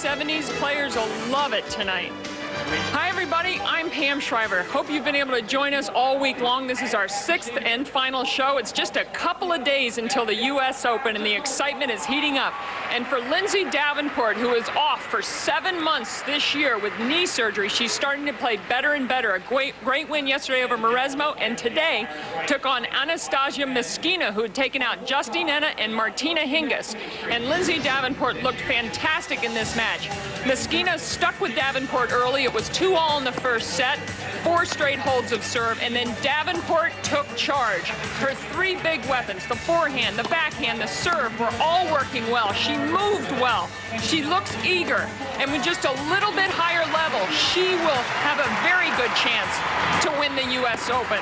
70s. Players will love it tonight. Hi, everybody. I'm Pam Shriver. Hope you've been able to join us all week long. This is our 6th and final show. It's just a couple of days until the U.S. Open, and the excitement is heating up. And for Lindsay Davenport, who is off for 7 months this year with knee surgery, she's starting to play better and better. A great win yesterday over Mauresmo, and today took on Anastasia Meskina, who had taken out Justine Henin and Martina Hingis. And Lindsay Davenport looked fantastic in this match. Meskina stuck with Davenport early. It was 2-all in the first set, 4 straight holds of serve, and then Davenport took charge. Her 3 big weapons, the forehand, the backhand, the serve, were all working well. She moved well. She looks eager, and with just a little bit higher level, she will have a very good chance to win the U.S. Open.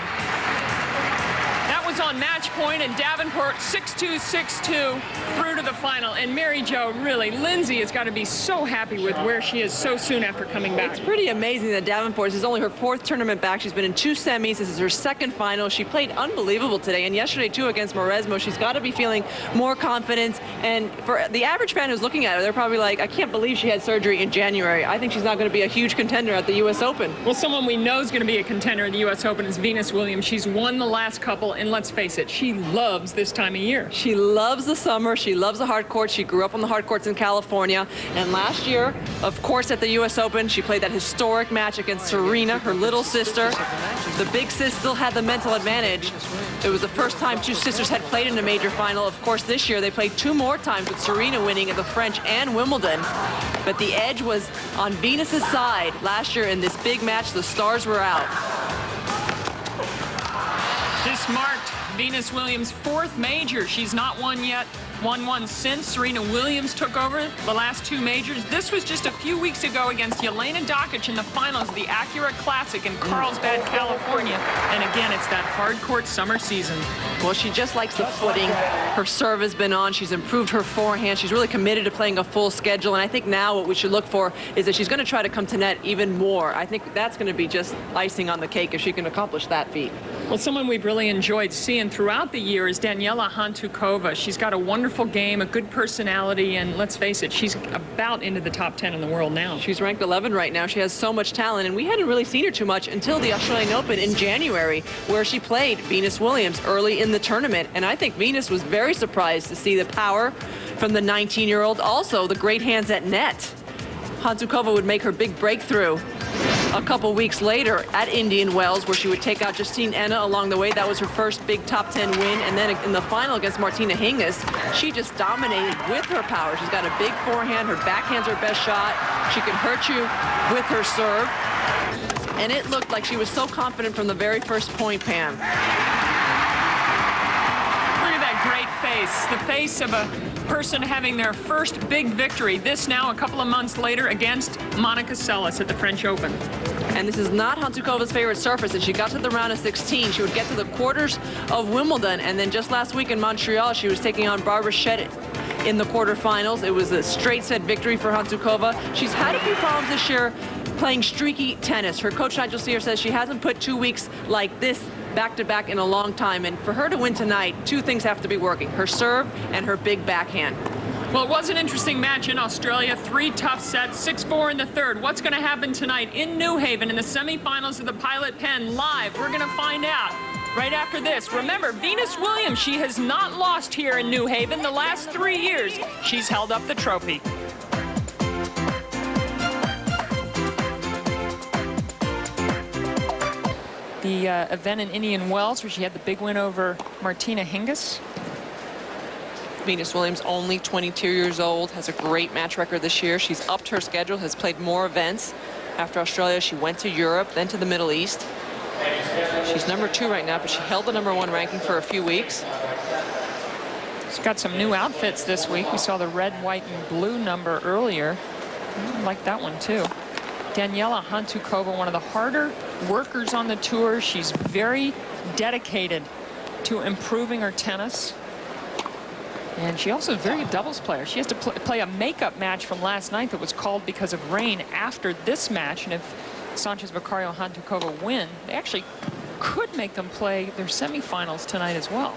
That was on match point, and Davenport 6-2, 6-2 through to the final. And Mary Jo, really, Lindsay has got to be so happy with where she is so soon after coming back. It's pretty amazing that Davenport, this is only her 4th tournament back. She's been in 2 semis. This is her 2nd final. She played unbelievable today, and yesterday too against Mauresmo. She's got to be feeling more confidence. And for the average fan who's looking at her, they're probably like, I can't believe she had surgery in January. I think she's not going to be a huge contender at the U.S. Open. Well, someone we know is going to be a contender at the U.S. Open is Venus Williams. She's won the last couple, and let's face it, she loves this time of year. She loves the summer. She loves the hard courts. She grew up on the hard courts in California. And last year, of course, at the U.S. Open, she played that historic match against Serena, her little sister. The big sis still had the mental advantage. It was the first time 2 sisters had played in a major final. Of course, this year they played 2 more times with Serena winning at the French and Wimbledon. But the edge was on Venus's side. Last year in this big match, the stars were out. This marked Venus Williams' 4th major. She's not won yet. Won one since Serena Williams took over the last 2 majors. This was just a few weeks ago against Jelena Dokic in the finals of the Acura Classic in Carlsbad, California. And again, it's that hard court summer season. Well, she just likes the footing. Her serve has been on. She's improved her forehand. She's really committed to playing a full schedule. And I think now what we should look for is that she's going to try to come to net even more. I think that's going to be just icing on the cake if she can accomplish that feat. Well, someone we've really enjoyed seeing throughout the year is Daniela Hantuchova. She's got a wonderful game, a good personality, and let's face it, she's about into the top 10 in the world now. She's ranked 11 right now. She has so much talent, and we hadn't really seen her too much until the Australian Open in January, where she played Venus Williams early in the tournament. And I think Venus was very surprised to see the power from the 19-year-old. Also, the great hands at net. Hantuchova would make her big breakthrough a couple weeks later at Indian Wells, where she would take out Justine Henin along the way. That was her first big top 10 win. And then in the final against Martina Hingis, she just dominated with her power. She's got a big forehand. Her backhand's her best shot. She can hurt you with her serve. And it looked like she was so confident from the very first point, Pam. Look at that great face. The face of a person having their first big victory. This now a couple of months later against Monica Seles at the French Open. And this is not Hantuchova's favorite surface. And she got to the round of 16. She would get to the quarters of Wimbledon. And then just last week in Montreal, she was taking on Barbara Shedd in the quarterfinals. It was a straight set victory for Hantuchova. She's had a few problems this year playing streaky tennis. Her coach, Nigel Sear, says she hasn't put 2 weeks like this back-to-back in a long time. And for her to win tonight, 2 things have to be working: her serve and her big backhand. Well, it was an interesting match in Australia. 3 tough sets, 6-4 in the third. What's going to happen tonight in New Haven in the semifinals of the Pilot Penn live? We're going to find out right after this. Remember, Venus Williams, she has not lost here in New Haven the last 3 years. She's held up the trophy. The event in Indian Wells, where she had the big win over Martina Hingis. Venus Williams, only 22 years old, has a great match record this year. She's upped her schedule, has played more events. After Australia, she went to Europe, then to the Middle East. She's number 2 right now, but she held the number 1 ranking for a few weeks. She's got some new outfits this week. We saw the red, white, and blue number earlier. I like that one, too. Daniela Hantuchova, one of the harder workers on the tour. She's very dedicated to improving her tennis. And she also is a very good doubles player. She has to play a makeup match from last night that was called because of rain after this match. And if Sanchez Vicario and Hantuchova win, they actually could make them play their semifinals tonight as well.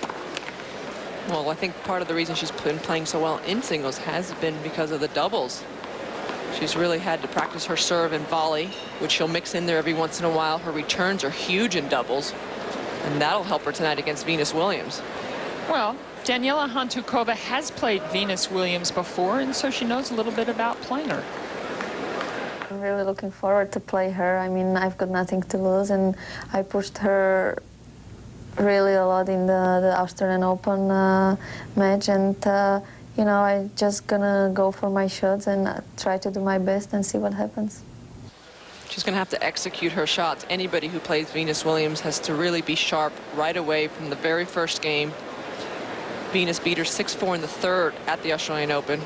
Well, I think part of the reason she's been playing so well in singles has been because of the doubles. She's really had to practice her serve and volley, which she'll mix in there every once in a while. Her returns are huge in doubles, and that'll help her tonight against Venus Williams. Well, Daniela Hantuchova has played Venus Williams before, and so she knows a little bit about playing her. I'm really looking forward to play her. I mean, I've got nothing to lose, and I pushed her really a lot in the Australian Open match, and you know, I'm just gonna go for my shots and try to do my best and see what happens. She's going to have to execute her shots. Anybody who plays Venus Williams has to really be sharp right away from the very first game. Venus beat her 6-4 in the third at the Australian Open.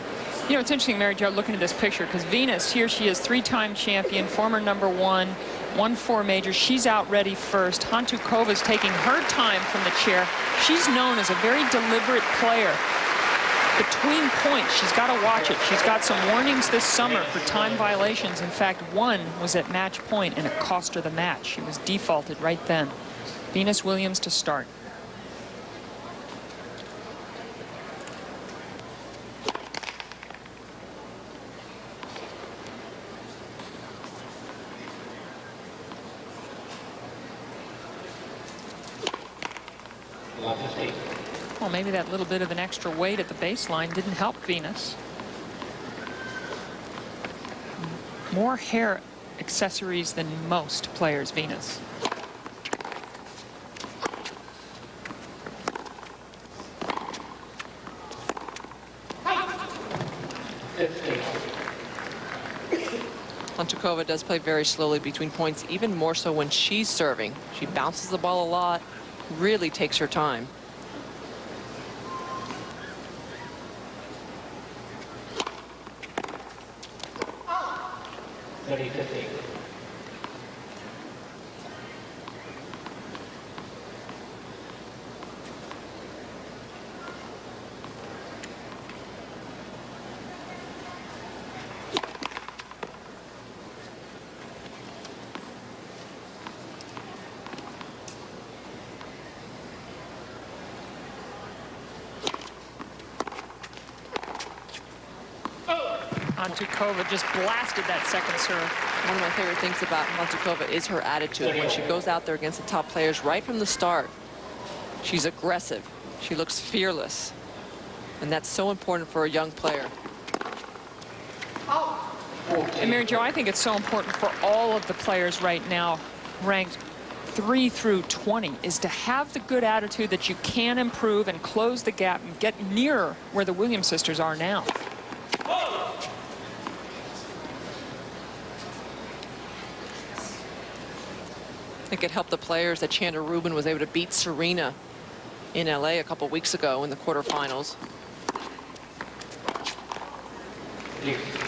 You know, it's interesting, Mary Jo, looking at this picture, because Venus, here she is, 3-time champion, former #1, won 4 majors. She's out ready first. Hantuchova's taking her time from the chair. She's known as a very deliberate player. Between points, she's got to watch it. She's got some warnings this summer for time violations. In fact, one was at match point, and it cost her the match. She was defaulted right then. Venus Williams to start. Well, maybe that little bit of an extra weight at the baseline didn't help Venus. More hair accessories than most players, Venus. Hantuchova does play very slowly between points, even more so when she's serving. She bounces the ball a lot, really takes her time. Hantuchova just blasted that second serve. One of my favorite things about Hantuchova is her attitude. When she goes out there against the top players right from the start, she's aggressive. She looks fearless. And that's so important for a young player. And Mary Jo, I think it's so important for all of the players right now ranked 3 through 20 is to have the good attitude that you can improve and close the gap and get nearer where the Williams sisters are now. I think it helped the players that Chanda Rubin was able to beat Serena in LA a couple weeks ago in the quarterfinals.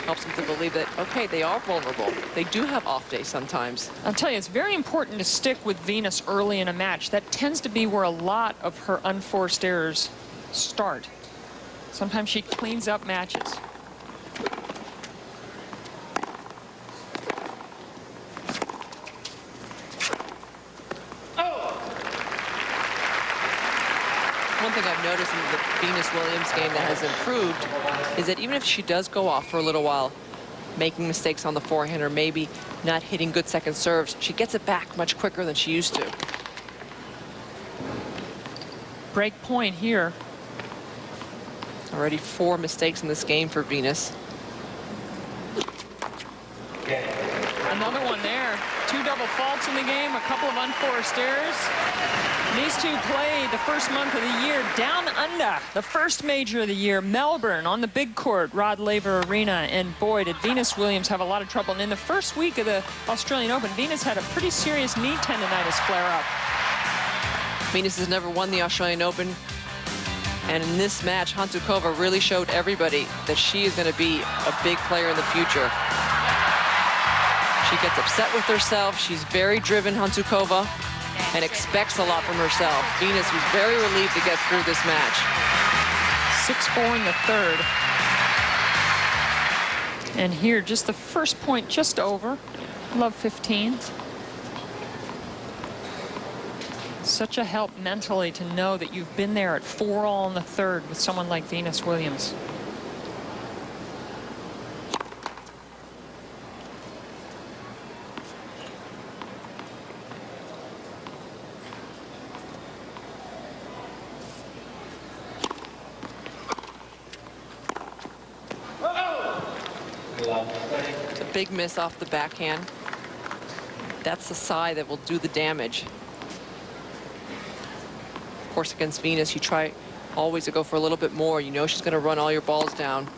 Helps them to believe that, okay, they are vulnerable. They do have off days sometimes. I'll tell you, it's very important to stick with Venus early in a match. That tends to be where a lot of her unforced errors start. Sometimes she cleans up matches. One thing I've noticed in the Venus Williams game that has improved is that even if she does go off for a little while, making mistakes on the forehand or maybe not hitting good second serves, she gets it back much quicker than she used to. Break point here. Already 4 mistakes in this game for Venus. Another one there. 2 double faults in the game, a couple of unforced errors. And these two played the first month of the year down under, the first major of the year, Melbourne, on the big court, Rod Laver Arena. And boy, did Venus Williams have a lot of trouble. And in the first week of the Australian Open, Venus had a pretty serious knee tendonitis flare-up. Venus has never won the Australian Open. And in this match, Hantuchova really showed everybody that she is going to be a big player in the future. She gets upset with herself. She's very driven, Hantuchova, and expects a lot from herself. Venus was very relieved to get through this match. 6-4 in the third. And here, just the first point just over. Love 15. Such a help mentally to know that you've been there at 4-all in the third with someone like Venus Williams. It's a big miss off the backhand. That's the side that will do the damage. Of course, against Venus, you try always to go for a little bit more. You know she's going to run all your balls down.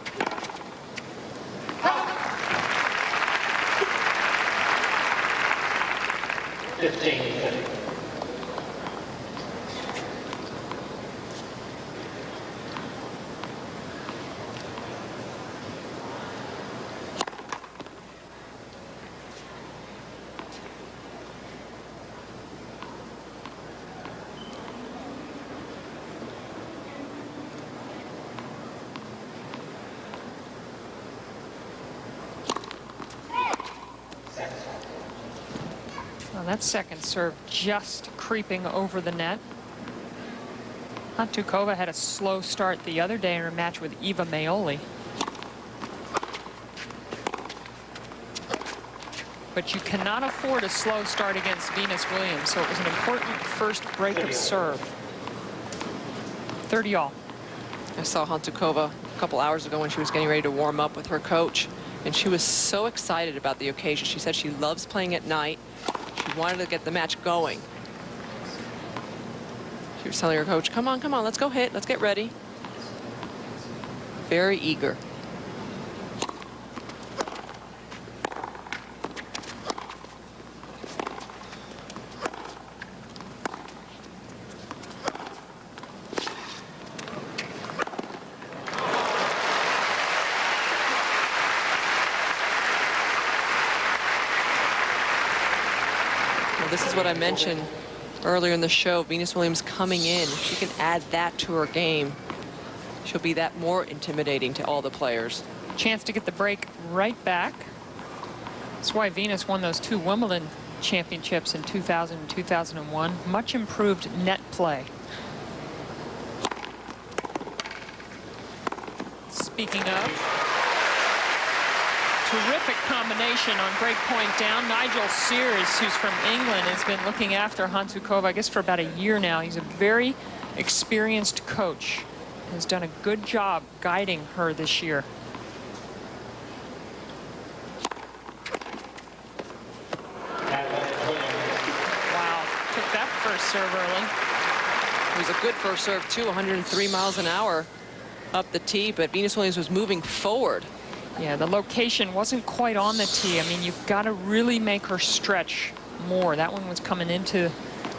Well, that second serve just creeping over the net. Hantuchova had a slow start the other day in her match with Eva Maioli. But you cannot afford a slow start against Venus Williams, so it was an important first break of serve. 30 all. I saw Hantuchova a couple hours ago when she was getting ready to warm up with her coach, and she was so excited about the occasion. She said she loves playing at night. She wanted to get the match going. She was telling her coach, come on, let's go hit, let's get ready. Very eager. This is what I mentioned earlier in the show. Venus Williams coming in. She can add that to her game. She'll be that more intimidating to all the players. Chance to get the break right back. That's why Venus won those 2 Wimbledon championships in 2000 and 2001. Much improved net play. Speaking of, terrific combination on break point down. Nigel Sears, who's from England, has been looking after Hantuchova, I guess, for about a year now. He's a very experienced coach. Has done a good job guiding her this year. Wow, took that first serve early. It was a good first serve, too, 103 miles an hour up the tee, but Venus Williams was moving forward. Yeah, the location wasn't quite on the tee. I mean, you've got to really make her stretch more. That one was coming into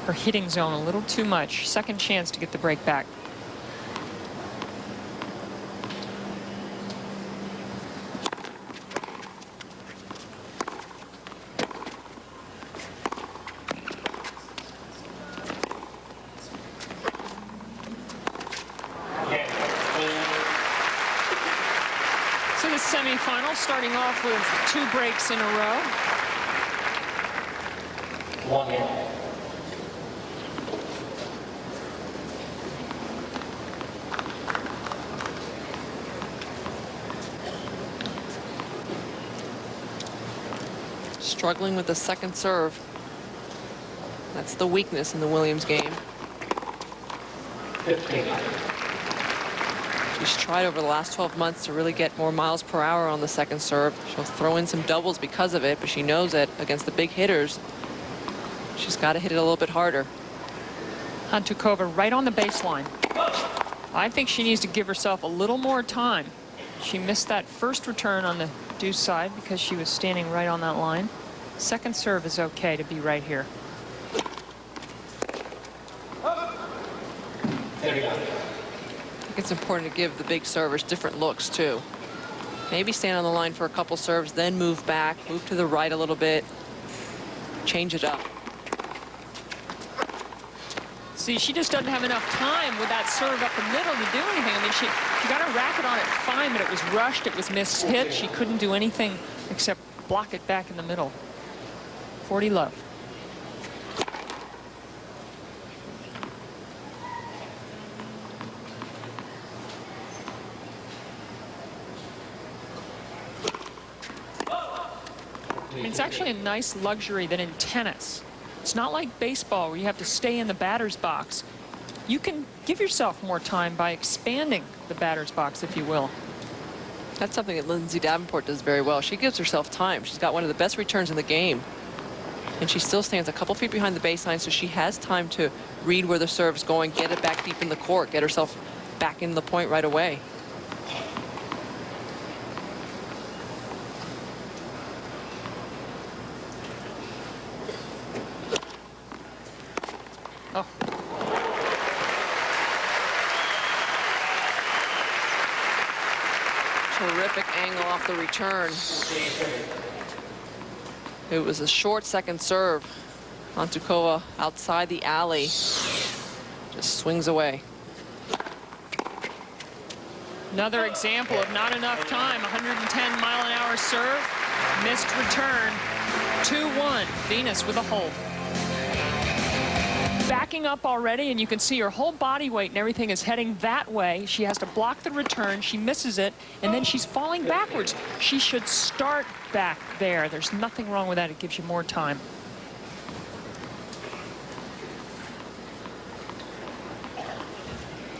her hitting zone a little too much. Second chance to get the break back. So the semifinal starting off with 2 breaks in a row. Struggling with the second serve. That's the weakness in the Williams game. 15. She's tried over the last 12 months to really get more miles per hour on the second serve. She'll throw in some doubles because of it, but she knows that against the big hitters, she's got to hit it a little bit harder. Hantuchova right on the baseline. I think she needs to give herself a little more time. She missed that first return on the deuce side because she was standing right on that line. Second serve is okay to be right here. I think it's important to give the big servers different looks too. Maybe stand on the line for a couple serves, then move back, move to the right a little bit, change it up. See, she just doesn't have enough time with that serve up the middle to do anything. I mean, she got a racket on it fine, but it was rushed, it was missed hit. She couldn't do anything except block it back in the middle. 40 love. I mean, it's actually a nice luxury that in tennis, it's not like baseball where you have to stay in the batter's box. You can give yourself more time by expanding the batter's box, if you will. That's something that Lindsay Davenport does very well. She gives herself time. She's got one of the best returns in the game. And she still stands a couple feet behind the baseline, so she has time to read where the serve's going, get it back deep in the court, get herself back in the point right away. Oh. Terrific angle off the return. It was a short second serve. Hantuchova outside the alley. Just swings away. Another example of not enough time. 110-mile-an-hour serve. Missed return. 2-1. Venus with a hold. Backing up already, and you can see her whole body weight and everything is heading that way. She has to block the return. She misses it, and then she's falling backwards. She should start back there. There's nothing wrong with that. It gives you more time.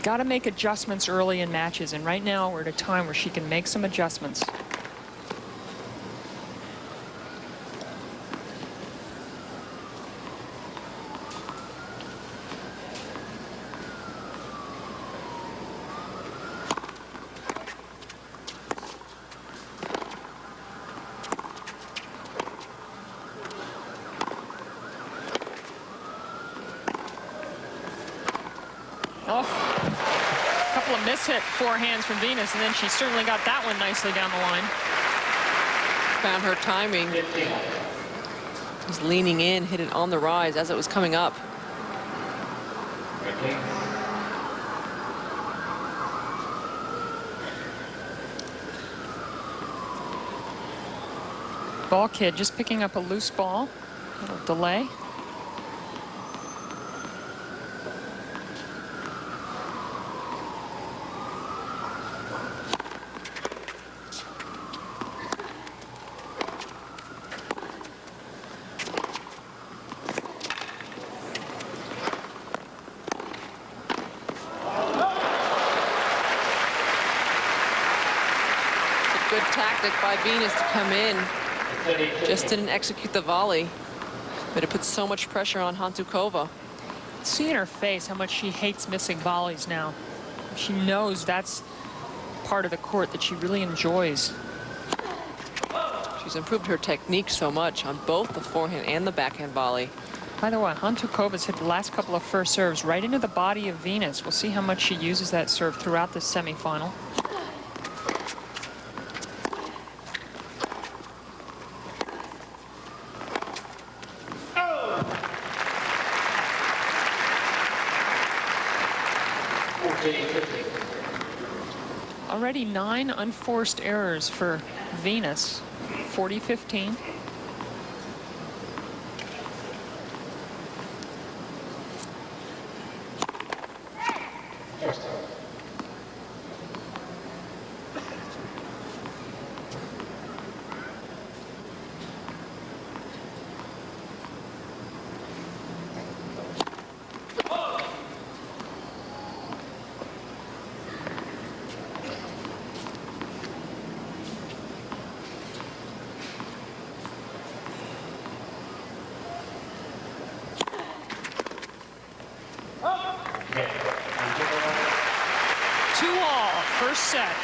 Got to make adjustments early in matches, and right now we're at a time where she can make some adjustments. Oh, a couple of mishit forehands from Venus, and then she certainly got that one nicely down the line. Found her timing. Was leaning in, hit it on the rise as it was coming up. Ball kid just picking up a loose ball. A little delay. Good tactic by Venus to come in. Just didn't execute the volley, but it puts so much pressure on Hantuchova. See in her face how much she hates missing volleys now. She knows that's part of the court that she really enjoys. She's improved her technique so much on both the forehand and the backhand volley. By the way, Hantuchova's hit the last couple of first serves right into the body of Venus. We'll see how much she uses that serve throughout the semifinal. Already 9 unforced errors for Venus, 40-15. First set.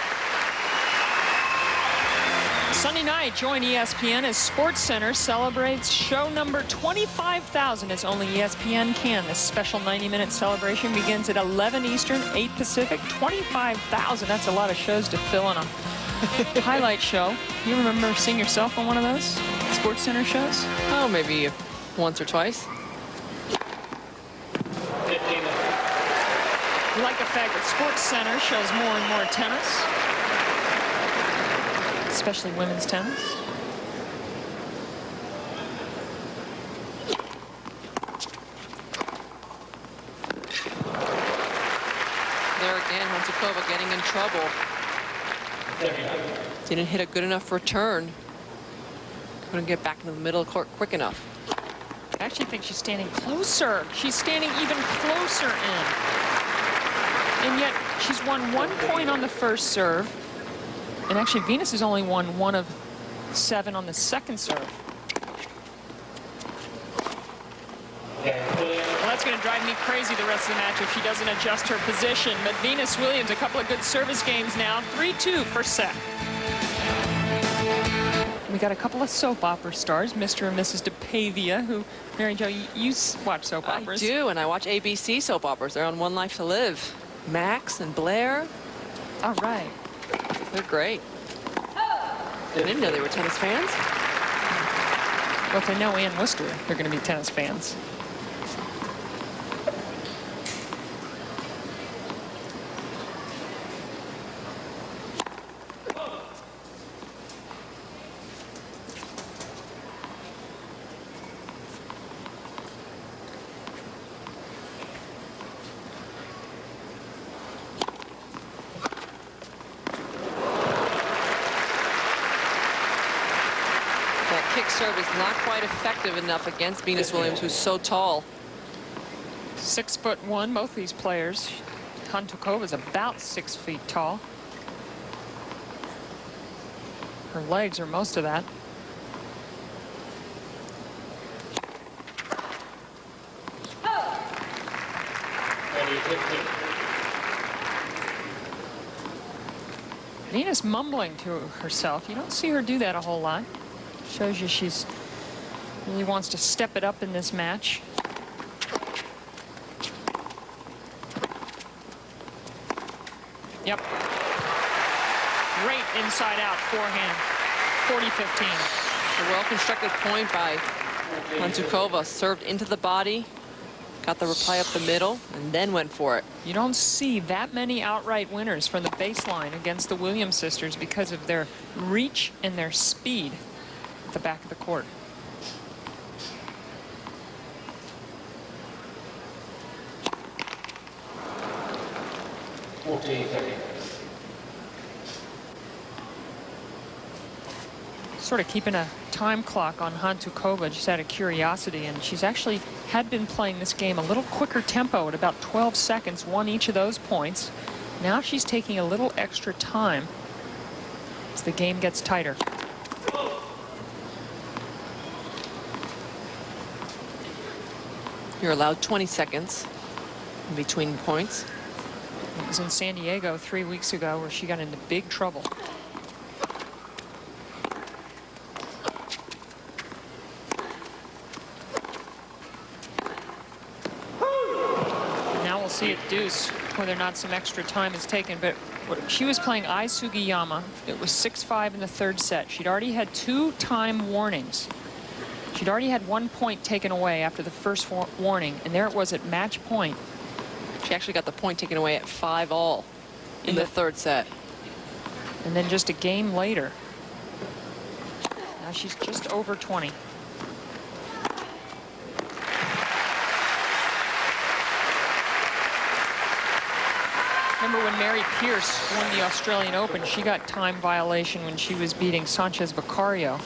Sunday night, join ESPN as SportsCenter celebrates show number 25,000 as only ESPN can. This special 90-minute celebration begins at 11 Eastern, 8 Pacific. 25,000, that's a lot of shows to fill in a highlight show. You remember seeing yourself on one of those SportsCenter shows? Oh, maybe once or twice. We like the fact that SportsCenter shows more and more tennis, especially women's tennis. There again, Hantuchova getting in trouble. Didn't hit a good enough return. Couldn't get back into the middle of the court quick enough. I actually think she's standing closer. She's standing even closer in. And yet, she's won 1 point on the first serve. And actually, Venus has only won 1 of 7 on the second serve. Well, that's going to drive me crazy the rest of the match if she doesn't adjust her position. But Venus Williams, a couple of good service games now. 3-2 for set. We got a couple of soap opera stars, Mr. and Mrs. DePavia, who, Mary Jo, you watch soap operas. I do, and I watch ABC soap operas. They're on One Life to Live. Max and Blair. All right. They're great. I didn't know they were tennis fans. Well, if they know Ann Worcester, they're going to be tennis fans. Kick serve is not quite effective enough against Venus Williams, who's so tall. 6'1", both these players. Hantuchova is about 6 feet tall. Her legs are most of that. Venus mumbling to herself. You don't see her do that a whole lot. Shows you she's really wants to step it up in this match. Yep. Great inside out forehand. 40-15. A well-constructed point by Hantuchova. Served into the body, got the reply up the middle, and then went for it. You don't see that many outright winners from the baseline against the Williams sisters because of their reach and their speed at the back of the court. Sort of keeping a time clock on Hantuchova just out of curiosity, and she's actually had been playing this game a little quicker tempo at about 12 seconds, won each of those points. Now she's taking a little extra time as the game gets tighter. You're allowed 20 seconds in between points. It was in San Diego 3 weeks ago where she got into big trouble. Now we'll see at deuce whether or not some extra time is taken. But she was playing Ai Sugiyama. It was 6-5 in the third set. She'd already had 2 time warnings. She'd already had 1 point taken away after the first warning, and there it was at match point. She actually got the point taken away at 5-all in the third set. And then just a game later. Now she's just over 20. Remember when Mary Pierce won the Australian Open, she got time violation when she was beating Sanchez Vicario.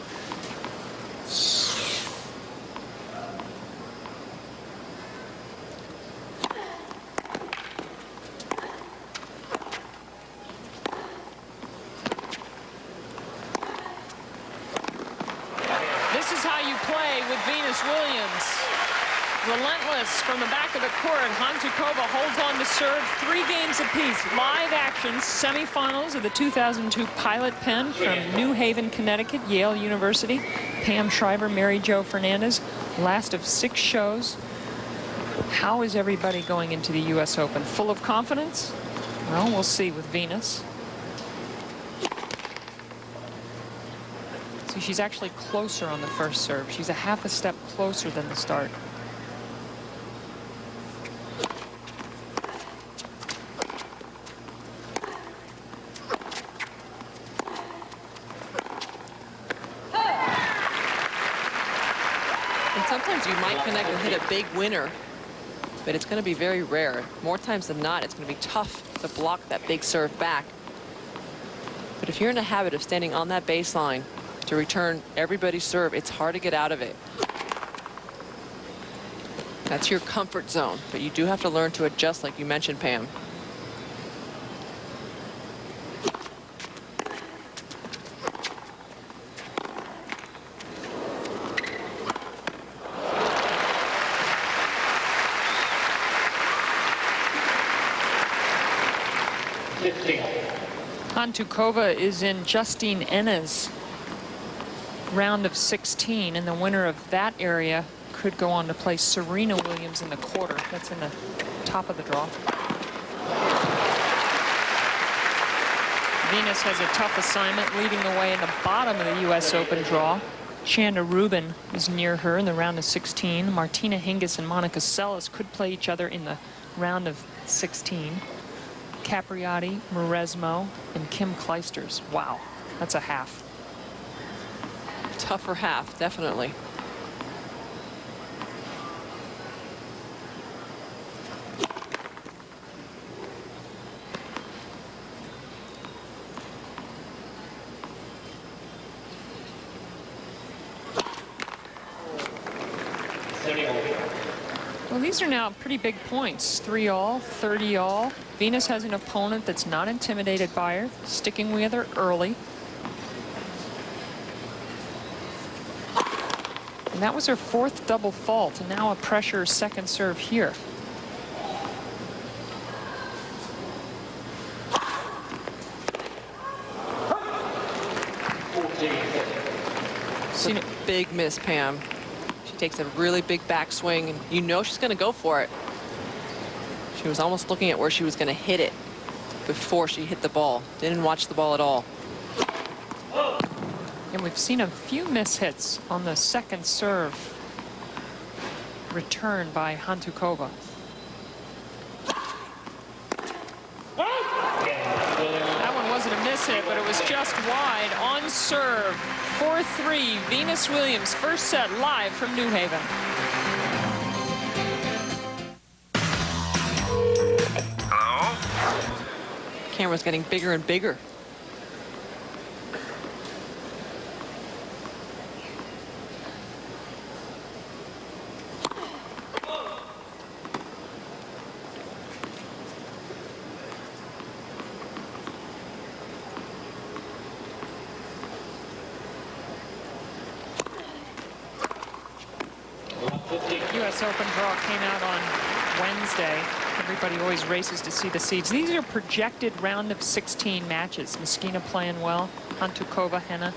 This is how you play with Venus Williams. Relentless from the back of the court. Hantuchova holds on to serve. 3 games apiece. Live action semifinals of the 2002 Pilot Penn from New Haven, Connecticut, Yale University. Pam Shriver, Mary Jo Fernandez. Last of 6 shows. How is everybody going into the U.S. Open? Full of confidence? Well, we'll see with Venus. See, she's actually closer on the first serve. She's a half a step closer than the start. Sometimes you might connect and hit a big winner, but it's going to be very rare. More times than not, it's going to be tough to block that big serve back. But if you're in the habit of standing on that baseline to return everybody's serve, it's hard to get out of it. That's your comfort zone, but you do have to learn to adjust, like you mentioned, Pam. Hantuchova is in Justine Enna's round of 16, and the winner of that area could go on to play Serena Williams in the quarter. That's in the top of the draw. Venus has a tough assignment, leading the way in the bottom of the U.S. Open draw. Chanda Rubin is near her in the round of 16. Martina Hingis and Monica Seles could play each other in the round of 16. Capriati, Mauresmo, and Kim Clijsters. Wow, that's a half. Tougher half, definitely. Well, these are now pretty big points. 3-all, 30-all. Venus has an opponent that's not intimidated by her, sticking with her early. And that was her fourth double fault, and now a pressure second serve here. It's a big miss, Pam. She takes a really big backswing, and you know she's going to go for it. She was almost looking at where she was going to hit it before she hit the ball. Didn't watch the ball at all. And we've seen a few mishits on the second serve return by Hantuchova. That one wasn't a mishit, but it was just wide on serve. 4-3, Venus Williams, first set live from New Haven. Hello? Camera's getting bigger and bigger. U.S. Open draw came out on Wednesday. Everybody always races to see the seeds. These are projected round of 16 matches. Meskina playing well. Hantuchova, Henna.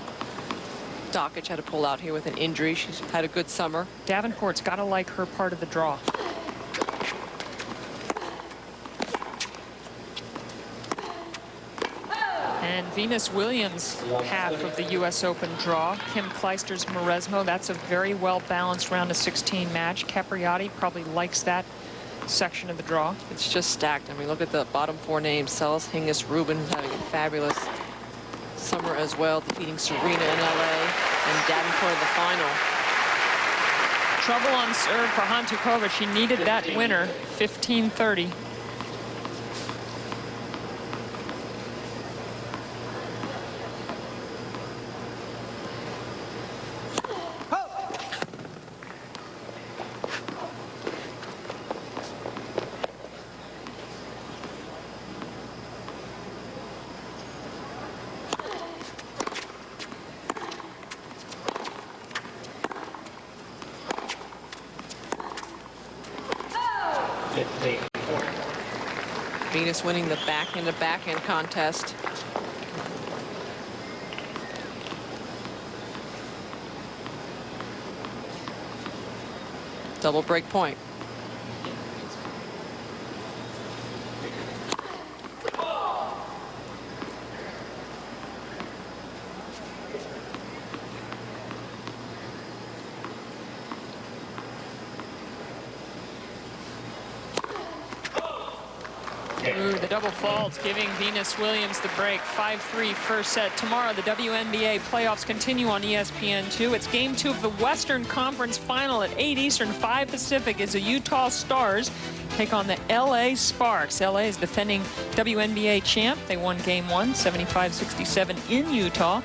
Dockage had to pull out here with an injury. She's had a good summer. Davenport's got to like her part of the draw. And Venus Williams, half of the U.S. Open draw. Kim Clijsters, Mauresmo. That's a very well-balanced round of 16 match. Capriati probably likes that section of the draw. It's just stacked. I mean, look at the bottom four names. Seles, Hingis, Rubin, who's having a fabulous summer as well, defeating Serena in L.A. and Davenport in the final. Trouble on serve for Hantuchova. She needed that winner, 15-30. Venus winning the backhand contest. Double break point. Ooh, the double fault giving Venus Williams the break. 5-3 first set. Tomorrow, the WNBA playoffs continue on ESPN2. It's game 2 of the Western Conference Final at 8 Eastern, 5 Pacific as the Utah Stars take on the LA Sparks. LA is defending WNBA champ. They won game 1, 75-67 in Utah.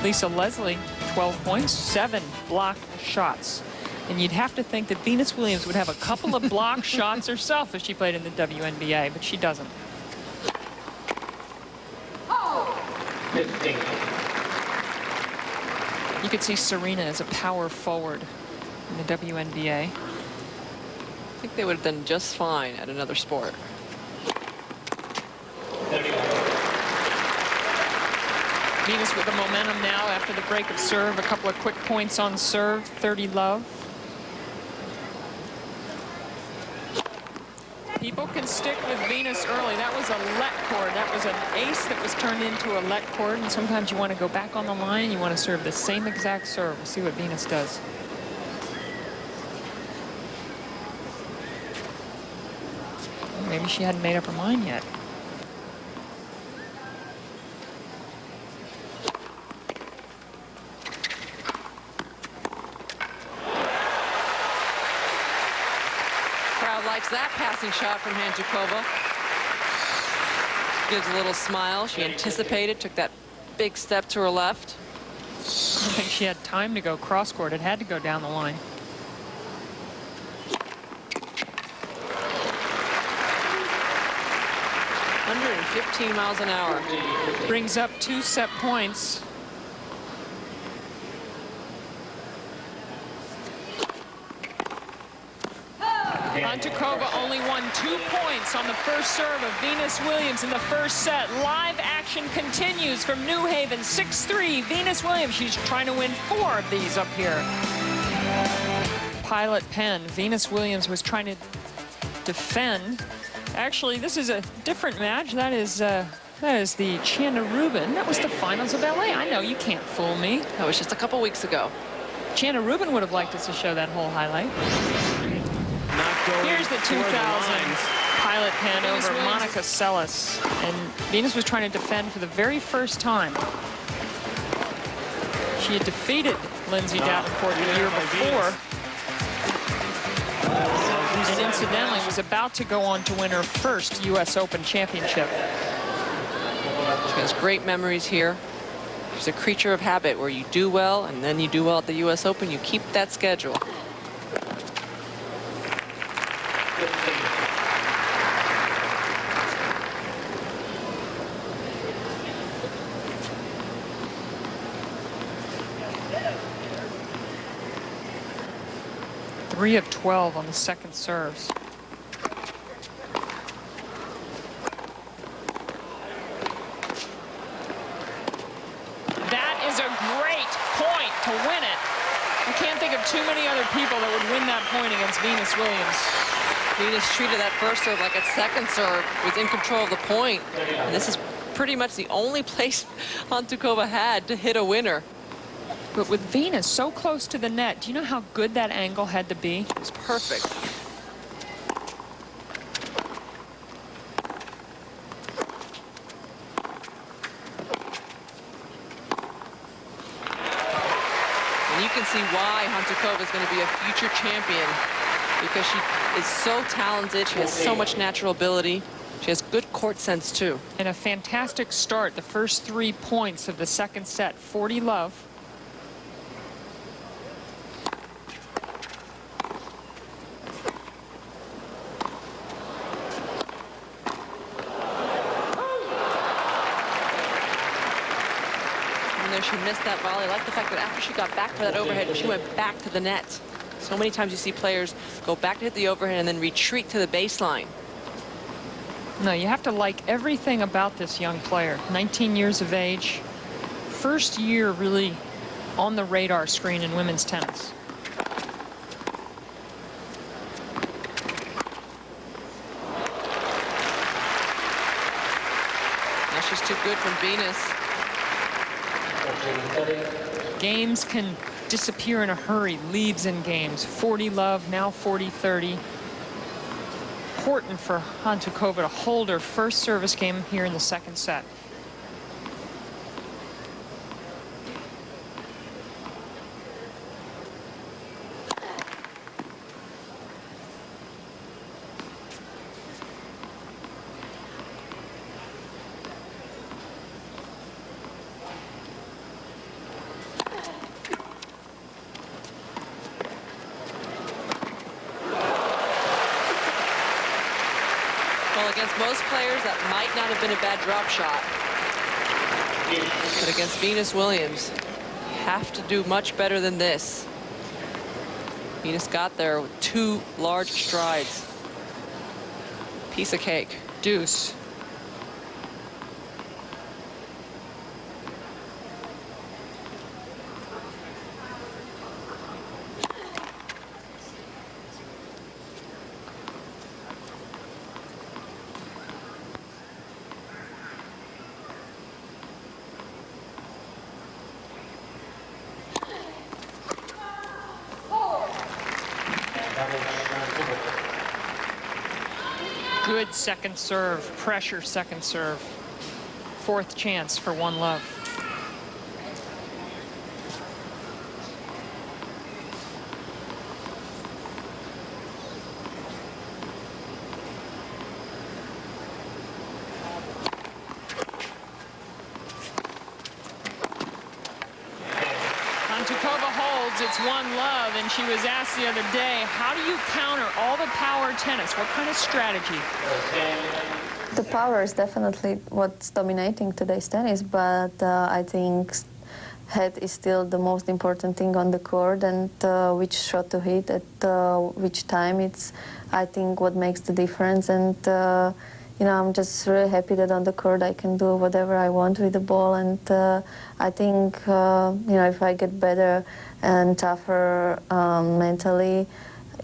Lisa Leslie, 12 points, 7 blocked shots. And you'd have to think that Venus Williams would have a couple of block shots herself if she played in the WNBA, but she doesn't. You could see Serena as a power forward in the WNBA. I think they would have done just fine at another sport. Venus with the momentum now after the break of serve. A couple of quick points on serve, 30 love. People can stick with Venus early. That was a let cord. That was an ace that was turned into a let cord. And sometimes you want to go back on the line and you want to serve the same exact serve. We'll see what Venus does. Maybe she hadn't made up her mind yet. Crowd likes that passing shot from Hantuchova. Gives a little smile. She anticipated, took that big step to her left. I don't think she had time to go cross court. It had to go down the line. .115 miles an hour. Brings up 2 set points. Hantuchova only won 2 points on the first serve of Venus Williams in the first set. Live action continues from New Haven, 6-3. Venus Williams, she's trying to win 4 of these up here. Pilot Penn. Venus Williams was trying to defend. Actually, this is a different match. That is the Chanda Rubin. That was the finals of LA. I know, you can't fool me. That was just a couple weeks ago. Chanda Rubin would have liked us to show that whole highlight. Here's the 2000 Pilot Penn over Monica Seles. And Venus was trying to defend for the very first time. She had defeated Lindsay Davenport the year before. And incidentally was about to go on to win her first U.S. Open championship. She has great memories here. She's a creature of habit where you do well and then you do well at the U.S. Open. You keep that schedule. Three of 12 on the second serves. That is a great point to win it. I can't think of too many other people that would win that point against Venus Williams. Venus treated that first serve like a second serve, was in control of the point. And this is pretty much the only place Hantuchova had to hit a winner. But with Venus so close to the net, do you know how good that angle had to be? It was perfect. And you can see why Hantuchova is going to be a future champion, because she is so talented. She has so much natural ability. She has good court sense, too. And a fantastic start. The first 3 points of the second set, 40 love. She missed that volley. I like the fact that after she got back for that overhead, she went back to the net. So many times you see players go back to hit the overhead and then retreat to the baseline. No, you have to like everything about this young player. 19 years of age. First year really on the radar screen in women's tennis. Now she's too good from Venus. Games can disappear in a hurry. Leads in games. 40 love, now 40-30. Important for Hantuchova to hold her first service game here in the second set. Against most players, that might not have been a bad drop shot. But against Venus Williams, you have to do much better than this. Venus got there with 2 large strides. Piece of cake. Deuce. Good second serve, pressure second serve. Fourth chance for 1-love. Hantuchova holds. It's 1-love, and she was asked the other day, how do you counter all the power tennis? What kind of strategy? The power is definitely what's dominating today's tennis, but I think head is still the most important thing on the court, and which shot to hit at which time, it's, I think, what makes the difference. And you know, I'm just really happy that on the court I can do whatever I want with the ball, and I think you know, if I get better and tougher mentally,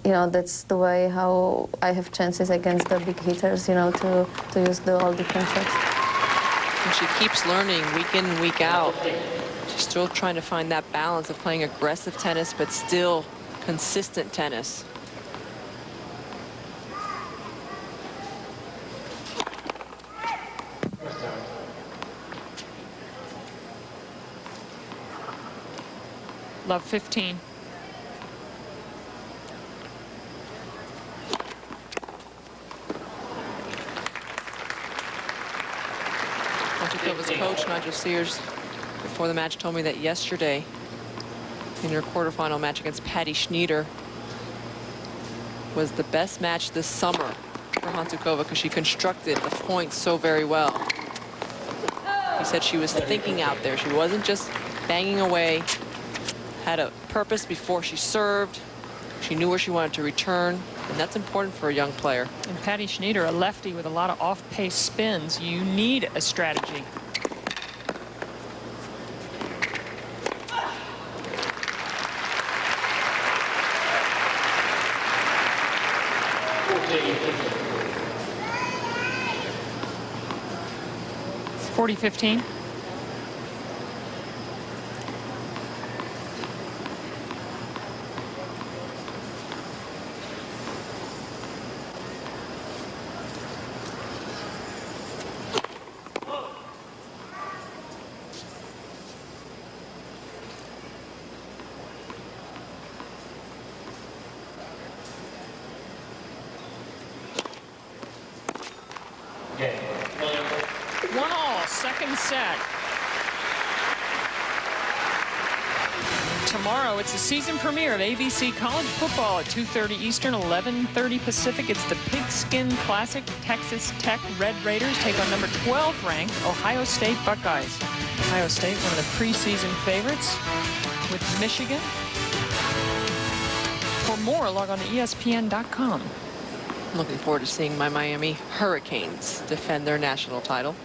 you know, that's the way how I have chances against the big hitters, you know, to use all different tricks. And she keeps learning week in and week out. She's still trying to find that balance of playing aggressive tennis, but still consistent tennis. Love 15. Hantuchova's coach, Nigel Sears, before the match told me that yesterday in her quarterfinal match against Patty Schneider was the best match this summer for Hantuchova because she constructed the points so very well. He said she was thinking out there. She wasn't just banging away, had a purpose before she served. She knew where she wanted to return, and that's important for a young player. And Patty Schneider, a lefty with a lot of off-pace spins. You need a strategy. It's 40-15. One all, second set. Tomorrow, it's the season premiere of ABC College Football at 2:30 Eastern, 11:30 Pacific. It's the Pigskin Classic. Texas Tech Red Raiders take on number 12 ranked Ohio State Buckeyes. Ohio State, one of the preseason favorites with Michigan. For more, log on to ESPN.com. Looking forward to seeing my Miami Hurricanes defend their national title.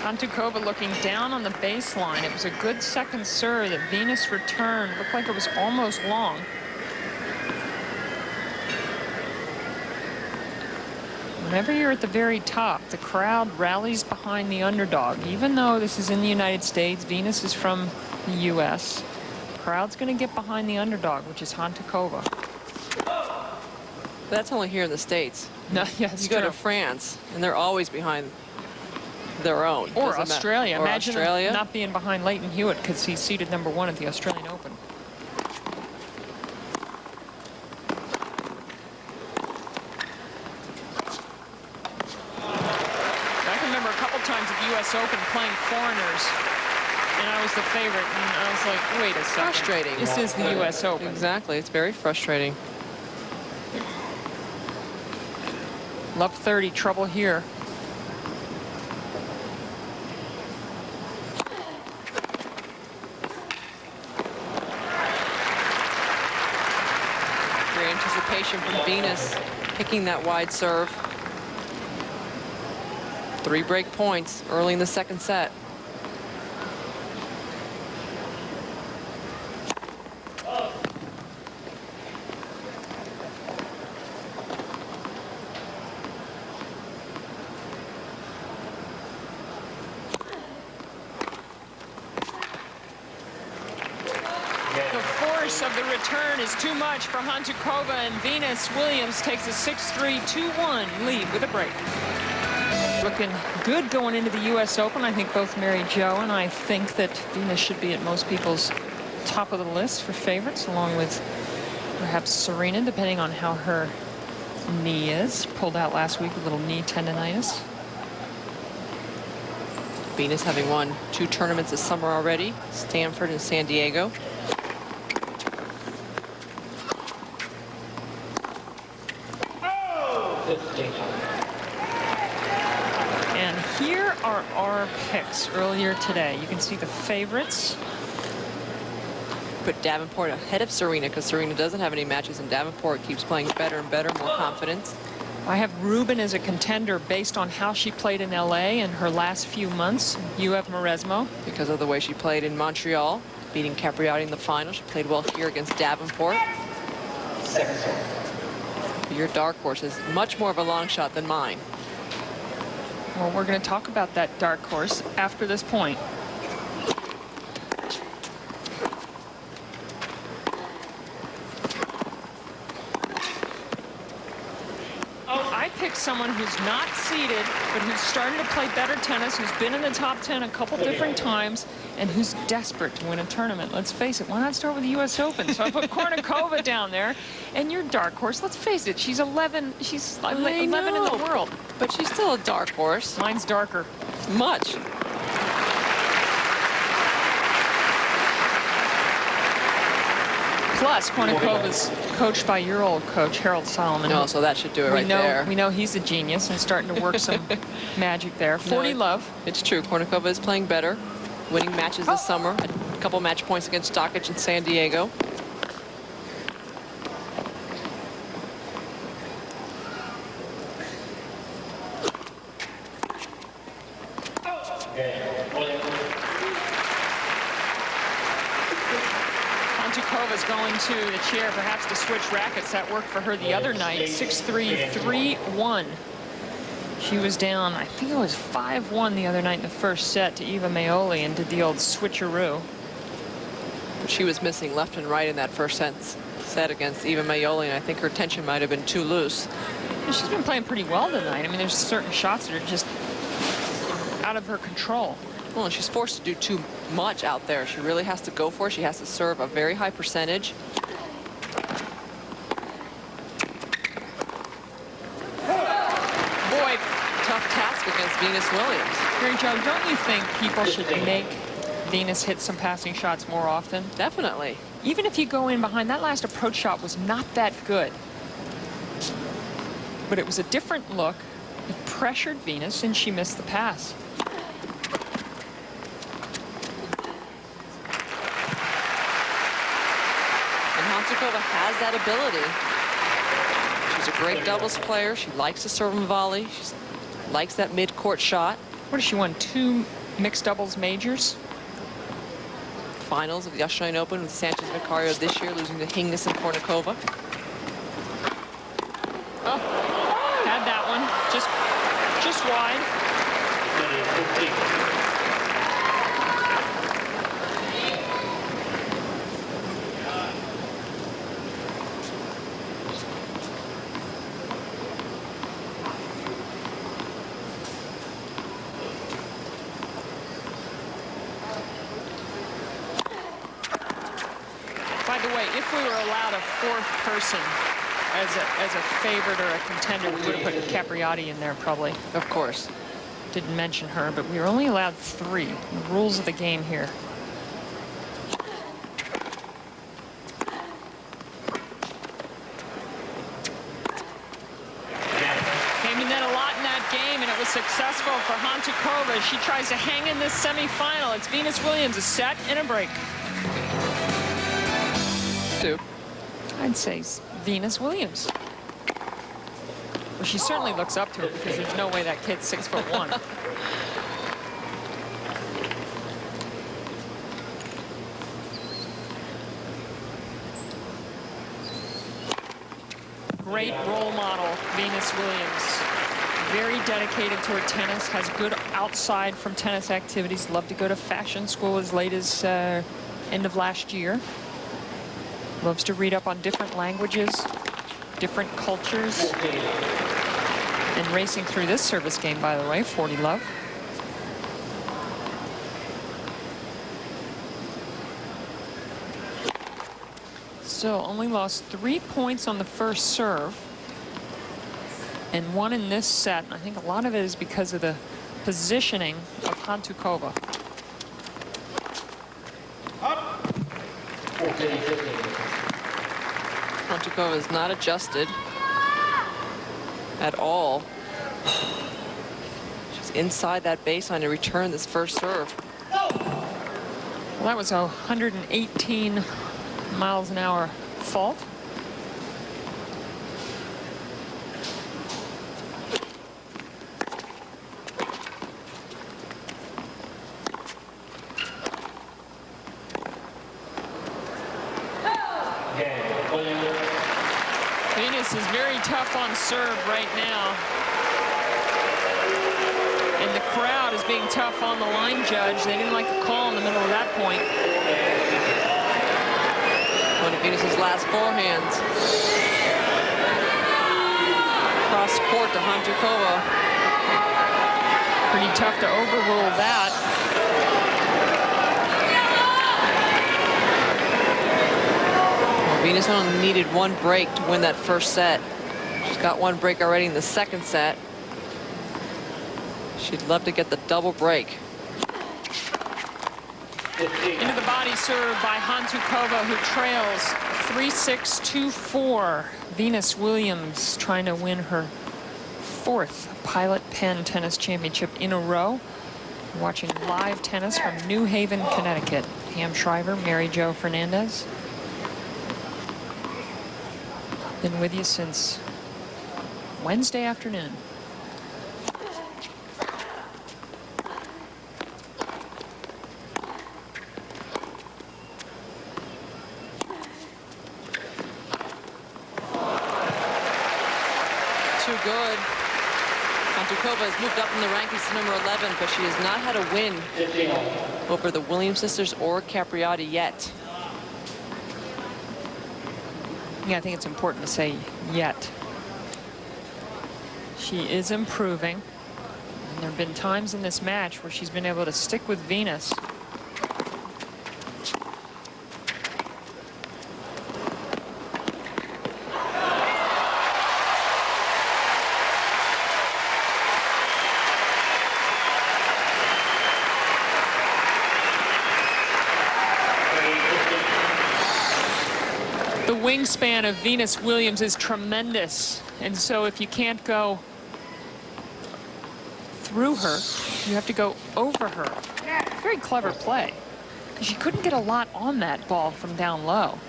Hantuchova looking down on the baseline. It was a good second serve that Venus returned. Looked like it was almost long. Whenever you're at the very top, the crowd rallies behind the underdog. Even though this is in the United States, Venus is from the U.S., the crowd's going to get behind the underdog, which is Hantuchova. That's only here in the States. No, yes, you go to France, and they're always behind their own. Or Australia. Or Imagine Australia. not being behind Leighton Hewitt because he's seeded #1 at the Australian Open. I can remember a couple times at the U.S. Open playing foreigners, and I was the favorite, and I was like, wait a second. Frustrating. This is the U.S. Open. Exactly. It's very frustrating. Love 30, trouble here. Great anticipation from Venus, picking that wide serve. 3 break points early in the second set. The force of the return is too much for Hantuchova, and Venus Williams takes a 6-3, 2-1 lead with a break. Looking good going into the U.S. Open. I think both Mary Jo and I think that Venus should be at most people's top of the list for favorites, along with perhaps Serena, depending on how her knee is. Pulled out last week with a little knee tendonitis. Venus having won 2 tournaments this summer already, Stanford and San Diego. And here are our picks earlier today. You can see the favorites. Put Davenport ahead of Serena because Serena doesn't have any matches, and Davenport keeps playing better and better, more confidence. I have Rubin as a contender based on how she played in LA in her last few months. You have Mauresmo. Because of the way she played in Montreal, beating Capriati in the final. She played well here against Davenport. Your dark horse is much more of a long shot than mine. Well, we're going to talk about that dark horse after this point. I picked someone who's not seeded, but who's starting to play better tennis, who's been in the top 10 a couple different times, and who's desperate to win a tournament. Let's face it, why not start with the U.S. Open? So I put Kornikova down there, and your dark horse, let's face it, she's 11. She's 11 in the world. But she's still a dark horse. Mine's darker. Much. Plus, Kornikova's coached by your old coach, Harold Solomon. No, so that should do it right there. We know he's a genius and starting to work some magic there. 40 love. It's true. Kornikova is playing better, winning matches this summer. A couple match points against Stockage in San Diego. Hantuchova's going to the chair, perhaps to switch rackets. That worked for her the other night. 6-3, 3-1. She was down, I think it was 5-1 the other night in the first set to Eva Maioli and did the old switcheroo. But she was missing left and right in that first set against Eva Maioli, and I think her tension might have been too loose. And she's been playing pretty well tonight. I mean, there's certain shots that are just out of her control. Well, and she's forced to do too much out there. She really has to go for it. She has to serve a very high percentage. Boy, tough task against Venus Williams. Mary Jo, don't you think people should make Venus hit some passing shots more often? Definitely. Even if you go in behind, that last approach shot was not that good. But it was a different look. It pressured Venus, and she missed the pass. Hantuchova has that ability. She's a great doubles player. She likes to serve and volley. She likes that mid-court shot. What has she won? 2 mixed doubles majors? Finals of the Australian Open with Sanchez Vicario this year, losing to Hingis and Kornikova. Oh, had that one. Just wide. By the way, if we were allowed a 4th person as a favorite or a contender, we would have put Capriati in there probably. Of course. Didn't mention her, but we were only allowed 3. The rules of the game here. Came in net a lot in that game, and it was successful for Hantuchova. She tries to hang in this semifinal. It's Venus Williams, a set and a break. I'd say Venus Williams. Well, she certainly looks up to her because there's no way that kid's 6'1". Great role model, Venus Williams. Very dedicated to her tennis, has good outside from tennis activities, loved to go to fashion school as late as end of last year. Loves to read up on different languages, different cultures. And racing through this service game, by the way, 40 love. So only lost 3 points on the first serve and 1 in this set. And I think a lot of it is because of the positioning of Hantuchova. Hantuchova is not adjusted at all. She's inside that baseline to return this first serve. Well, that was a 118 miles an hour fault. Venus is very tough on serve right now. And the crowd is being tough on the line judge. They didn't like the call in the middle of that point. One of Venus's last forehands. Cross court to Hantuchova. Pretty tough to overrule that. Well, Venus only needed 1 break to win that first set. She's got 1 break already in the second set. She'd love to get the double break. Into the body serve by Hantuchova, who trails 3-6, 2-4. Venus Williams trying to win her 4th Pilot Penn Tennis Championship in a row. Watching live tennis from New Haven, Connecticut. Pam Shriver, Mary Jo Fernandez. Been with you since Wednesday afternoon. Good. Hantuchova has moved up in the rankings to number 11, but she has not had a win over the Williams sisters or Capriati yet. Yeah, I think it's important to say yet. She is improving. And there have been times in this match where she's been able to stick with Venus. The wingspan of Venus Williams is tremendous, and so if you can't go through her, you have to go over her. Very clever play. She couldn't get a lot on that ball from down low.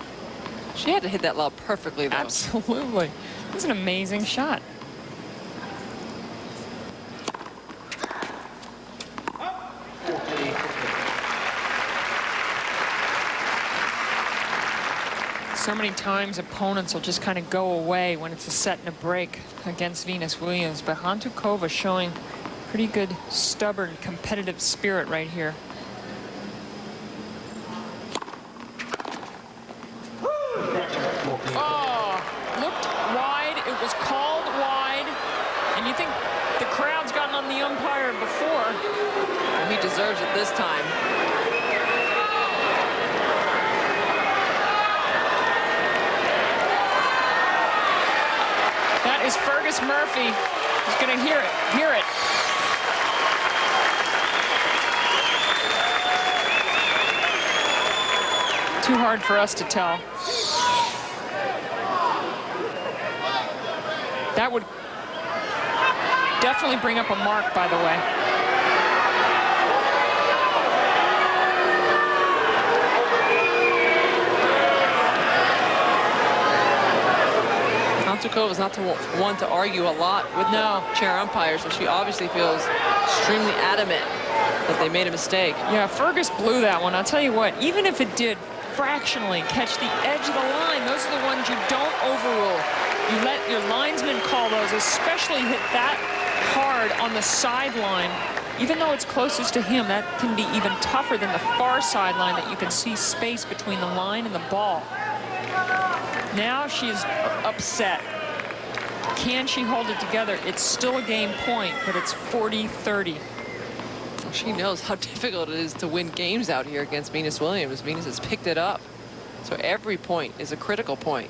She had to hit that lob perfectly, though. Absolutely. It was an amazing shot. So many times opponents will just kind of go away when it's a set and a break against Venus Williams, but Hantuchova showing pretty good, stubborn, competitive spirit right here. Oh, looked wide. It was called wide, and you think the crowd's gotten on the umpire before. Well, he deserves it this time. That is Fergus Murphy. He's going to hear it. Too hard for us to tell. That would definitely bring up a mark, by the way. Hantuchova is not one to argue a lot with the chair umpires, so she obviously feels extremely adamant that they made a mistake. Yeah, Fergus blew that one. I'll tell you what, even if it did fractionally catch the edge of the line, those are the ones you don't overrule. You let your linesman call those, especially hit that hard on the sideline. Even though it's closest to him, that can be even tougher than the far sideline that you can see space between the line and the ball. Now she's upset. Can she hold it together? It's still a game point, but it's 40-30. She knows how difficult it is to win games out here against Venus Williams. Venus has picked it up. So every point is a critical point.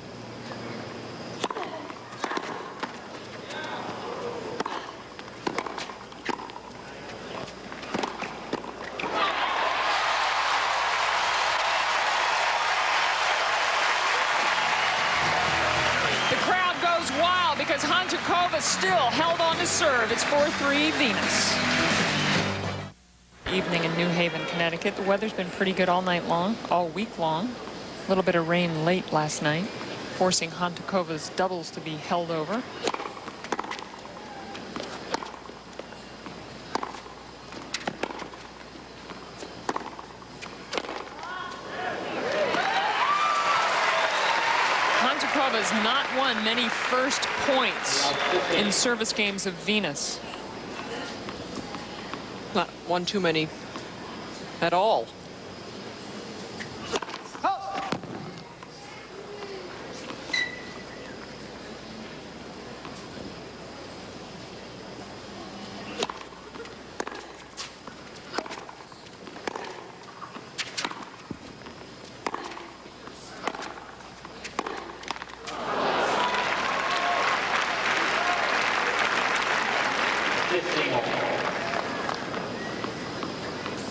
Because Hantuchova still held on to serve. It's 4-3 Venus. Evening in New Haven, Connecticut. The weather's been pretty good all night long, all week long. A little bit of rain late last night, forcing Hantuchova's doubles to be held over. Hantuchova has not won many first points in service games of Venus. Not one too many at all.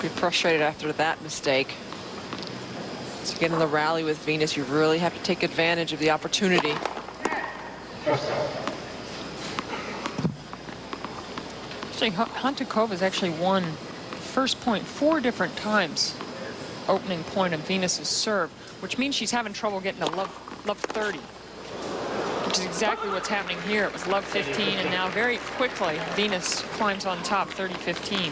Be frustrated after that mistake. To get in the rally with Venus, you really have to take advantage of the opportunity. Actually, Hantuchova's actually won first point 4 different times. Opening point of Venus's serve, which means she's having trouble getting to love 30, which is exactly what's happening here. It was love 15, and now very quickly Venus climbs on top 30-15.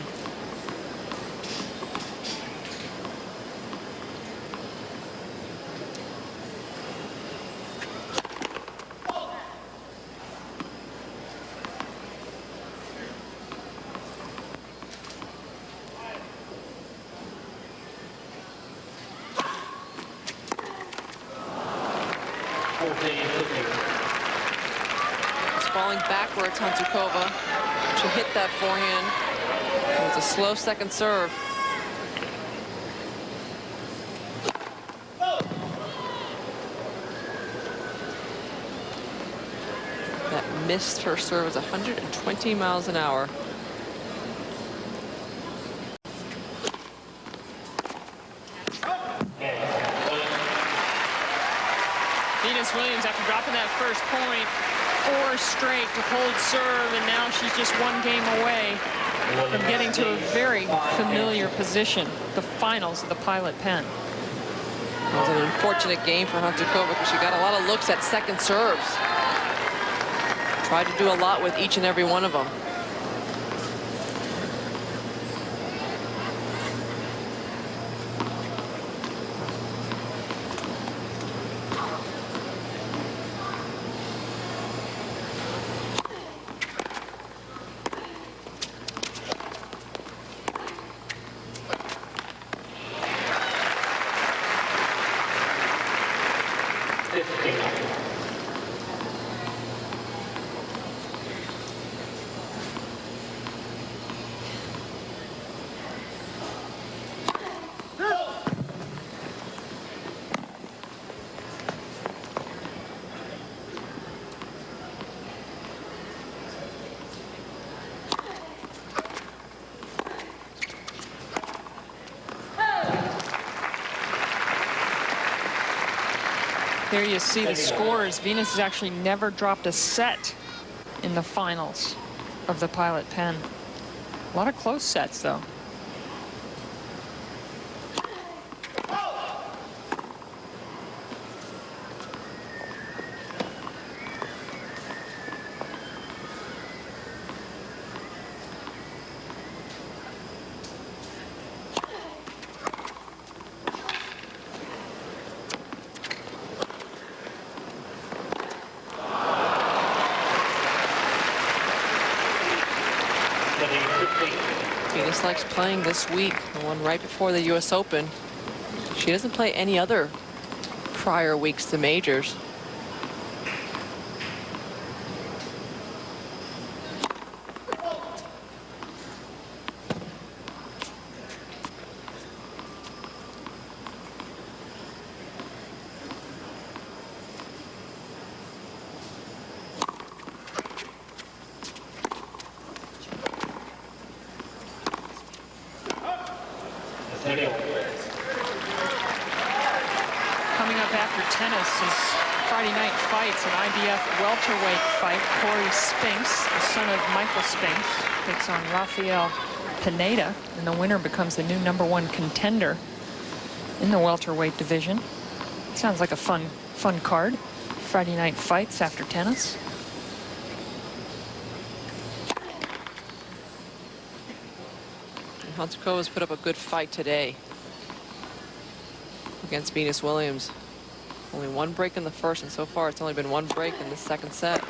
It's falling backwards, Hantuchova. She hit that forehand. It was a slow second serve. That missed first serve was 120 miles an hour. Venus Williams, after dropping that first point, 4 straight to hold serve, and now she's just one game away from getting to a very familiar position, the finals of the Pilot Penn. It was an unfortunate game for Hantuchova because she got a lot of looks at second serves. Tried to do a lot with each and every one of them. There you see the scores. Venus has actually never dropped a set in the finals of the Pilot Penn. A lot of close sets, though. Venus likes playing this week, the one right before the U.S. Open. She doesn't play any other prior weeks to majors. Coming up after tennis is Friday night fights, an IBF welterweight fight. Corey Spinks, the son of Michael Spinks, takes on Rafael Pineda, and the winner becomes the new #1 contender in the welterweight division. Sounds like a fun card. Friday night fights after tennis. Hantuchova's put up a good fight today against Venus Williams. Only one break in the first, and so far it's only been one break in the second set.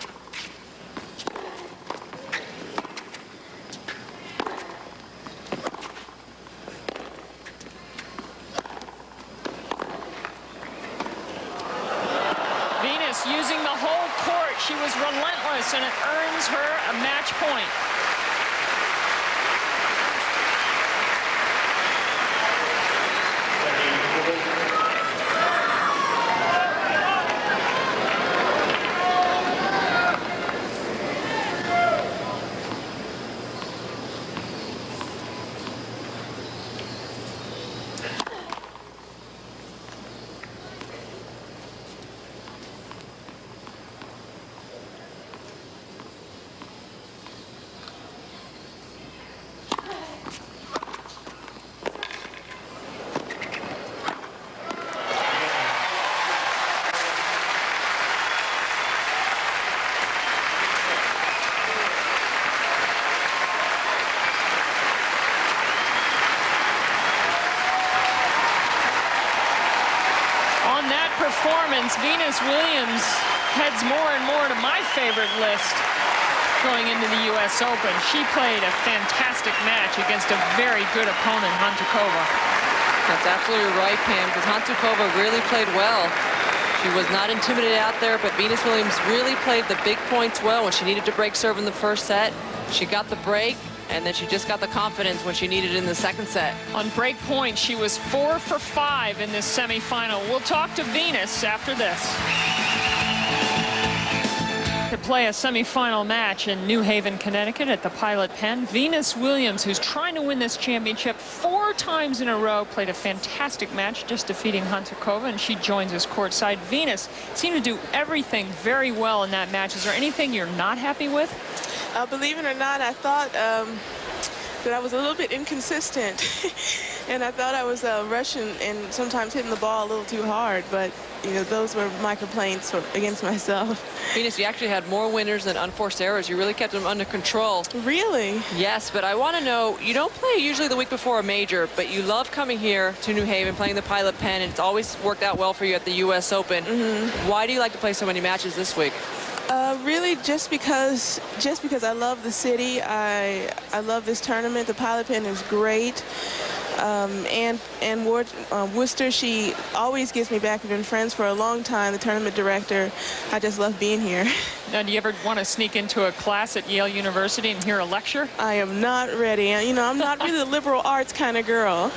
Venus using the whole court. She was relentless, and it earns her a match point. Performance, Venus Williams heads more and more to my favorite list going into the U.S. Open. She played a fantastic match against a very good opponent, Hantuchova. That's absolutely right, Pam, because Hantuchova really played well. She was not intimidated out there, but Venus Williams really played the big points well. When she needed to break serve in the first set, she got the break, and then she just got the confidence when she needed it in the second set. On break point, she was 4 for 5 in this semifinal. We'll talk to Venus after this. To play a semifinal match in New Haven, Connecticut at the Pilot Penn, Venus Williams, who's trying to win this championship 4 times in a row, played a fantastic match, just defeating Hantuchova, and she joins us courtside. Venus seemed to do everything very well in that match. Is there anything you're not happy with? Believe it or not, I thought that I was a little bit inconsistent. And I thought I was rushing and sometimes hitting the ball a little too hard. But, you know, those were my complaints against myself. Venus, you actually had more winners than unforced errors. You really kept them under control. Really? Yes, but I want to know, you don't play usually the week before a major, but you love coming here to New Haven, playing the Pilot Penn, and it's always worked out well for you at the U.S. Open. Why do you like to play so many matches this week? Really just because I love the city. I love this tournament. The Pilot Penn is great. And Worcester, she always gets me back. We've been friends for a long time, the tournament director. I just love being here. Now, do you ever want to sneak into a class at Yale University and hear a lecture? I am not ready. You know, I'm not really the liberal arts kind of girl.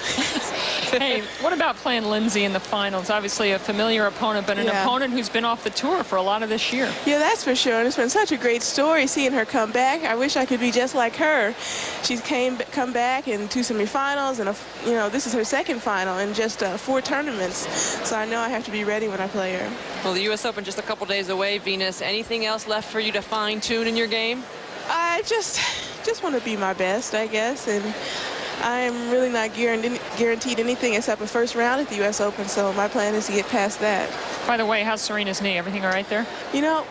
Hey, what about playing Lindsay in the finals? Obviously a familiar opponent, but an opponent who's been off the tour for a lot of this year. Yeah, that's for sure. And it's been such a great story seeing her come back. I wish I could be just like her. She's come back in 2 semifinals, and you know, this is her second final in just 4 tournaments. So I know I have to be ready when I play her. Well, the U.S. Open just a couple days away, Venus. Anything else left for you to fine-tune in your game? I just want to be my best, I guess, and I am really not guaranteed anything except a first round at the U.S. Open, so my plan is to get past that. By the way, how's Serena's knee? Everything all right there? You know,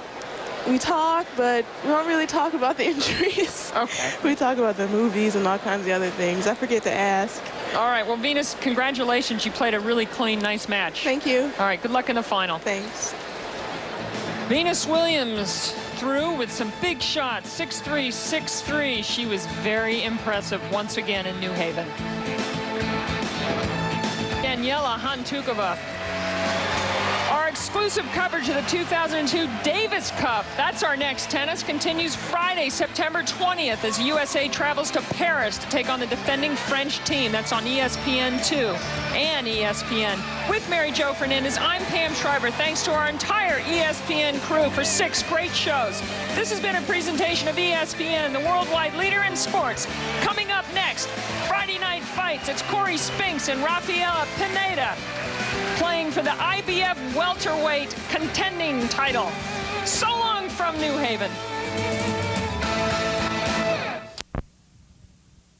we talk, but we don't really talk about the injuries. Okay. We talk about the movies and all kinds of other things. I forget to ask. All right, well, Venus, congratulations. You played a really clean, nice match. Thank you. All right, good luck in the final. Thanks. Venus Williams through with some big shots, 6-3, 6-3. She was very impressive once again in New Haven. Daniela Hantuchova. All exclusive coverage of the 2002 Davis Cup. That's our next tennis. Continues Friday, September 20th, as USA travels to Paris to take on the defending French team. That's on ESPN2 and ESPN. With Mary Jo Fernandez, I'm Pam Shriver. Thanks to our entire ESPN crew for 6 great shows. This has been a presentation of ESPN, the worldwide leader in sports. Coming up next, Friday Night Fights. It's Corey Spinks and Rafaela Pineda playing for the IBF welterweight contending title. So long from New Haven.